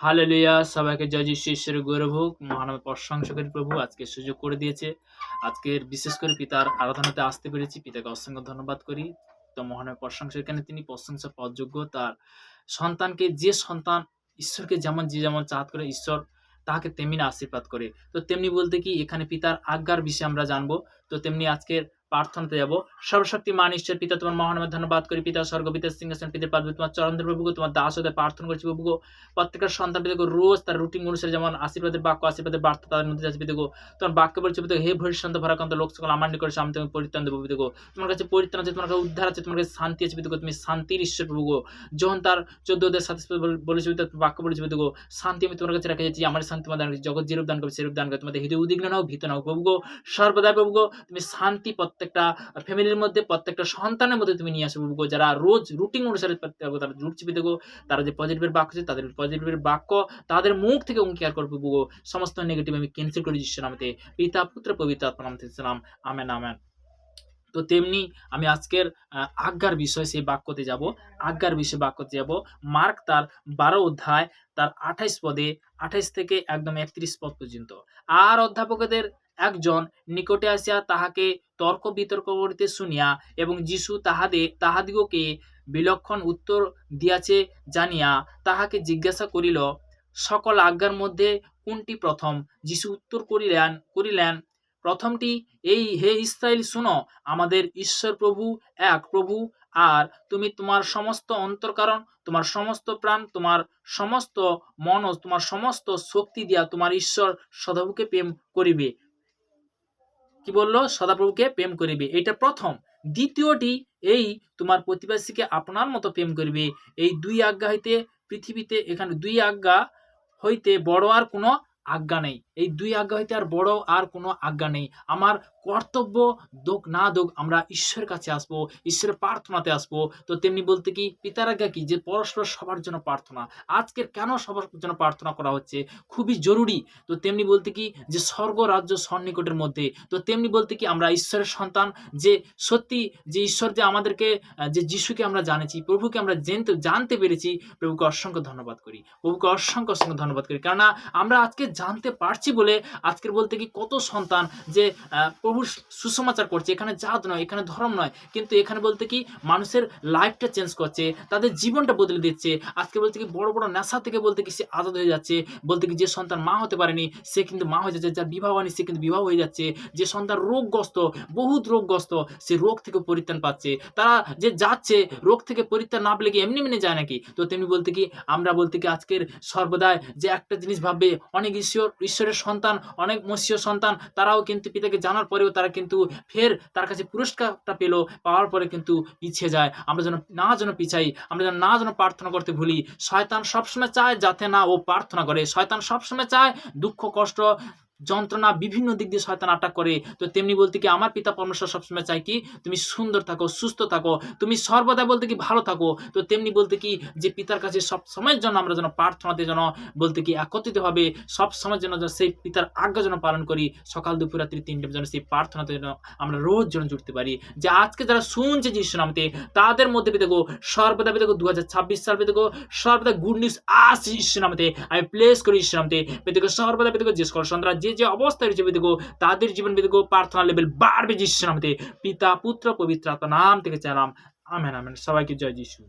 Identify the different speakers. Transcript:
Speaker 1: Hallelujah! সবাইকে জয় যিশু ঈশ্বরের গৌরব হোক। মহানামে প্রশংসা করি প্রভু আজকে সুযোগ করে দিয়েছে। আজকের বিশেষ করে পিতার আরাধনাতে আসতে পেরেছি। পিতাকে অসংখ্য ধন্যবাদ করি। তো মহানামে প্রশংসা কেন তিনি প্রশংসা পাওয়ার যোগ্য। তার সন্তানকে যে সন্তান ঈশ্বরকে যেমন চাহাত করে ঈশ্বর তাহাকে তেমনি আশীর্বাদ করে। তো তেমনি বলতে কি এখানে পিতার আজ্ঞার বিষয়ে আমরা জানবো। তো তেমনি আজকের প্রার্থনাতে যাব। সর্বশক্তিমান ঈশ্বর পিতা তোমার মহানামে ধন্যবাদ করি। পিতা স্বর্গ পিতার সিংহাসন পিতার পাদবে তোমার চরণ ধরে প্রভু গো, তোমার দাস হতে প্রার্থনা করছি প্রভু গো। প্রত্যেকটা সন্তান পিতাকে রোজ তার রুটিন অনুসারে যেমন আশীর্বাদের বাক্য আশীর্বাদের বার্তা তাদের মধ্যে যাচ্ছে পিতাগো। তোমার বাক্য বলছে পিতা হে ভবিষ্যন্ত ভরাকান্ত লোক সকল আমার নিকট আমি তোমাকে পরিত্রাণ দেবো পিতাগো। তোমার কাছে পরিত্রাণ আছে, তোমার কাছে উদ্ধার আছে, তোমার কাছে শান্তি আছে পিতাগো। তুমি শান্তির ঈশ্বর প্রভু গো। যখন তার 14 অধ্যায় 27 বলেছে পিতা বাক্য বলেছে পিতাগো, শান্তি আমি তোমার কাছে রেখে যাচ্ছি, আমার শান্তি তোমার দান করছি। জগৎ যেরূপ দান করবে সেরূপ দান করে। তোমাদের হৃদয় উদ্বিগ্ন নাও ভীত নাও প্রভু গো। সর্বদা প্রভু গো তুমি শান্তি প্রত্যেকটা ফ্যামিলির মধ্যে প্রত্যেকটা সন্তানের মধ্যে তুমি নিয়ে আসো প্রভু গো। যারা রোজ রুটিন অনুসারে তারা রুটছে পিতাগো, তারা যে পজিটিভের বাক্য আছে তাদের পজিটিভের বাক্য তাদের মুখ থেকে অঙ্গীকার করবে প্রভু গো। সমস্ত নেগেটিভ আমি ক্যান্সেল করে যিশুর নামে, পিতা পুত্র পবিত্র আত্মার নামে সালাম, আমেন আমেন। তো তেমনি আমি আজকের আজ্ঞার বিষয় সেই বাক্যতে যাব। আজ্ঞার বিষয়ে বাক্যতে যাব। মার্ক তার 12 অধ্যায় তার 28 পদে 28 থেকে একদম 31 পদ পর্যন্ত। আর অধ্যাপকদের একজন নিকটে আসিয়া তাহাকে তর্ক বিতর্ক করিতে শুনিয়া এবং যিশু তাহাদিগকে বিলক্ষণ উত্তর দিয়াছে জানিয়া তাহাকে জিজ্ঞাসা করিল, সকল আজ্ঞার মধ্যে কোনটি প্রথম? যিশু উত্তর করিলেন প্রথমটি এই, হে ইস্রায়েল শুনো, আমাদের ঈশ্বর প্রভু এক প্রভু, আর তুমি তোমার সমস্ত অন্তঃকরণ, তোমার সমস্ত প্রাণ, তোমার সমস্ত মন, তোমার সমস্ত শক্তি দিয়া তোমার ঈশ্বর সদাপ্রভুকে প্রেম করিবে। কি বললো? সদাপ্রভুকে প্রেম করিবে, এটা প্রথম। দ্বিতীয়টি এই, তোমার প্রতিবেশীকে আপনার মতো প্রেম করিবে। এই দুই আজ্ঞা হইতে পৃথিবীতে এখানে দুই আজ্ঞা হইতে বড় আর কোনো আজ্ঞা নেই। এই দুই আজ্ঞা হইতে আর বড় আর কোনো আজ্ঞা নেই। আমার কর্তব্য দোক না দোক আমরা ঈশ্বরের কাছে আসবো, ঈশ্বরের প্রার্থনাতে আসবো। তো তেমনি বলতে কি পিতার আজ্ঞা কি? যে পরস্পর সবার জন্য প্রার্থনা। আজকের কেন সবার জন্য প্রার্থনা করা হচ্ছে? খুবই জরুরি। তো তেমনি বলতে কি যে স্বর্গ রাজ্য সন্নিকটের মধ্যে। তো তেমনি বলতে কি আমরা ঈশ্বরের সন্তান, যে সত্যি যে ঈশ্বর যে আমাদেরকে যে যিশুকে আমরা জানেছি, প্রভুকে আমরা জানতে পেরেছি। প্রভুকে অসংখ্য ধন্যবাদ করি, প্রভুকে অসংখ্য ধন্যবাদ করি। কেননা আমরা আজকে জানতে পারছি বলে আজকের বলতে কি কত সন্তান যে প্রভুর সুসমাচার করছে। এখানে জাত নয়, এখানে ধর্ম নয়, কিন্তু এখানে বলতে কি মানুষের লাইফটা চেঞ্জ করছে, তাদের জীবনটা বদলে দিচ্ছে। আজকে বলতে কি বড় বড় নেশা থেকে বলতে কি সে আজাদ হয়ে যাচ্ছে। বলতে কি যে সন্তান মা হতে পারেনি সে কিন্তু মা হয়ে যাচ্ছে, যার বিবাহ হয়নি সে কিন্তু বিবাহ হয়ে যাচ্ছে। যে সন্তান রোগগ্রস্ত, বহুত রোগগ্রস্ত, সে রোগ থেকে পরিত্রাণ পাচ্ছে। তারা যে যাচ্ছে রোগ থেকে পরিত্রাণ না পেলে কি এমনি মেনে যায় নাকি? তো তেমনি বলতে কি আমরা বলতে কি আজকের সর্বদাই যে একটা জিনিস ভাববে, অনেক ঈশ্বরের সন্তান, অনেক মসীয় সন্তান, তারাও কিন্তু পিতাকে জানার পরেও তারা কিন্তু ফের তার কাছে পুরস্কারটা পেলো, পাওয়ার পরে কিন্তু পিছিয়ে যায়। আমরা যেন পিছাই, আমরা যেন প্রার্থনা করতে ভুলি। শয়তান সবসময় চায় যাতে না ও প্রার্থনা করে। শয়তান সবসময় চায় দুঃখ কষ্ট যন্ত্রণা বিভিন্ন দিক দিয়ে শয়তান আটাক করে। তো তেমনি বলতে কি আমার পিতা পরমেশ্বর সবসময় চাই কি তুমি সুন্দর থাকো, সুস্থ থাকো, তুমি সর্বদা বলতে কি ভালো থাকো। তো তেমনি বলতে কি যে পিতার কাছে সব সময়ের জন্য আমরা যেন প্রার্থনাতে যেন বলতে কি একত্রিত হবে, সব সময়ের জন্য সেই পিতার আজ্ঞা যেন পালন করি। সকাল দুপুর রাত্রি 3 টাইম যেন সেই প্রার্থনাতে যেন আমরা রোজ যেন জুড়তে পারি। যে আজকে যারা শুনছে যিশু নামতে তাদের মধ্যে পেতেগো সর্বদা পেতেগো 2026 সাল পেতেগো সর্বদা গুড নিউজ আসছে যিশু নামতে। আমি প্লেস করি যিশু নামতে পেতেগো সর্বদা পেতেগো যে সকল সন্তান যে অবস্থায় রয়েছে পেতেগো তাদের জীবন পেতেগো প্রার্থনা লেভেল বাড়বে যিশু নামতে। পিতা পুত্র পবিত্র আত্মার নাম থেকে চাইলাম, আমেন আমেন। সবাইকে জয় যিশু।